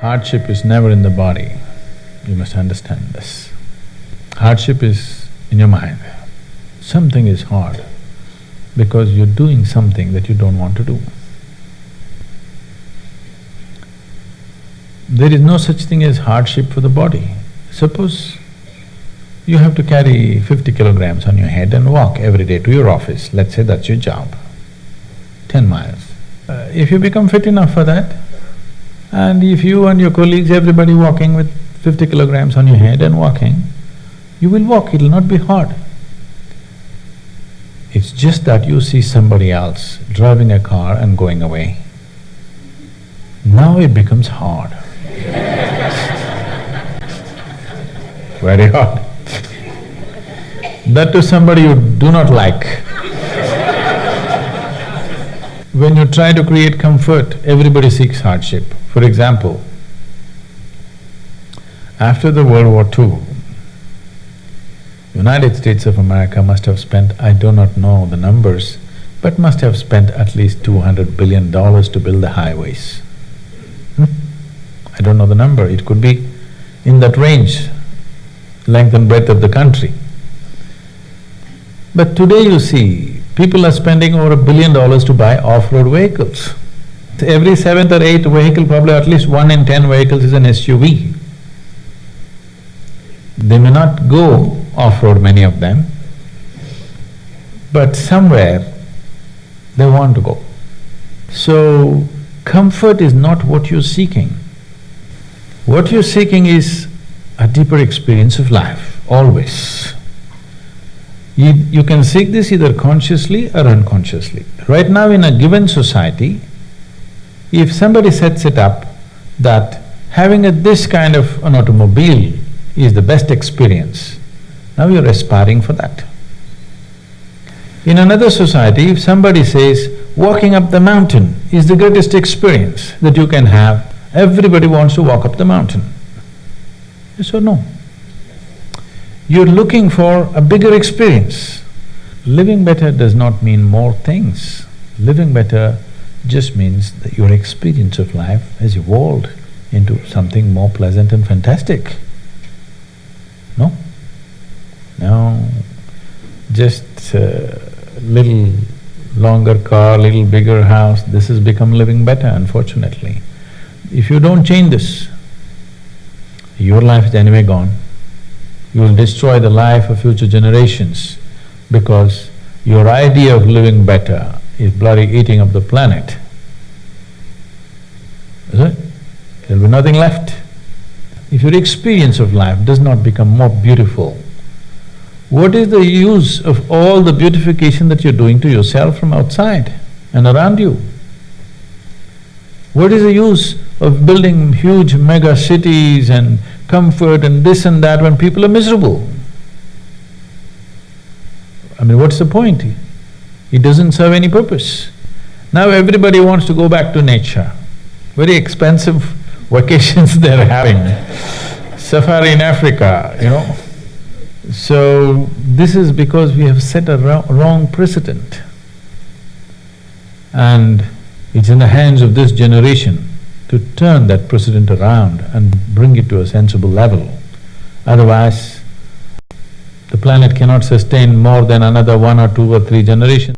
Hardship is never in the body, you must understand this. Hardship is in your mind. Something is hard because you're doing something that you don't want to do. There is no such thing as hardship for the body. Suppose you have to carry 50 kilograms on your head and walk every day to your office, let's say that's your job, 10 miles. If you become fit enough for that, and if you and your colleagues, everybody walking with 50 kilograms on your head and walking, you will walk, it'll not be hard. It's just that you see somebody else driving a car and going away. Now it becomes hard. Very hard. That to somebody you do not like. When you try to create comfort, everybody seeks hardship. For example, after the World War II, United States of America must have spent, I do not know the numbers, but must have spent at least $200 billion to build the highways. I don't know the number, it could be in that range, length and breadth of the country. But today you see, people are spending over $1 billion to buy off-road vehicles. Every seventh or eighth vehicle, probably at least 1 in 10 vehicles is an SUV. They may not go off-road, many of them, but somewhere they want to go. So, comfort is not what you're seeking. What you're seeking is a deeper experience of life, always. You can seek this either consciously or unconsciously. Right now in a given society, if somebody sets it up that having this kind of an automobile is the best experience, now you're aspiring for that. In another society, if somebody says, walking up the mountain is the greatest experience that you can have, everybody wants to walk up the mountain. Yes or no? You're looking for a bigger experience. Living better does not mean more things. Living better just means that your experience of life has evolved into something more pleasant and fantastic. No? No, just a little longer car, little bigger house, this has become living better, unfortunately. If you don't change this, your life is anyway gone. You will destroy the life of future generations because your idea of living better is bloody eating up the planet. Is it? There'll be nothing left. If your experience of life does not become more beautiful, what is the use of all the beautification that you're doing to yourself from outside and around you? What is the use of building huge mega cities and comfort and this and that when people are miserable? I mean, what's the point? It doesn't serve any purpose. Now everybody wants to go back to nature. Very expensive vacations they're having. Safari in Africa, you know. So, this is because we have set a wrong precedent. And it's in the hands of this generation to turn that precedent around and bring it to a sensible level. Otherwise, the planet cannot sustain more than another 1 or 2 or 3 generations.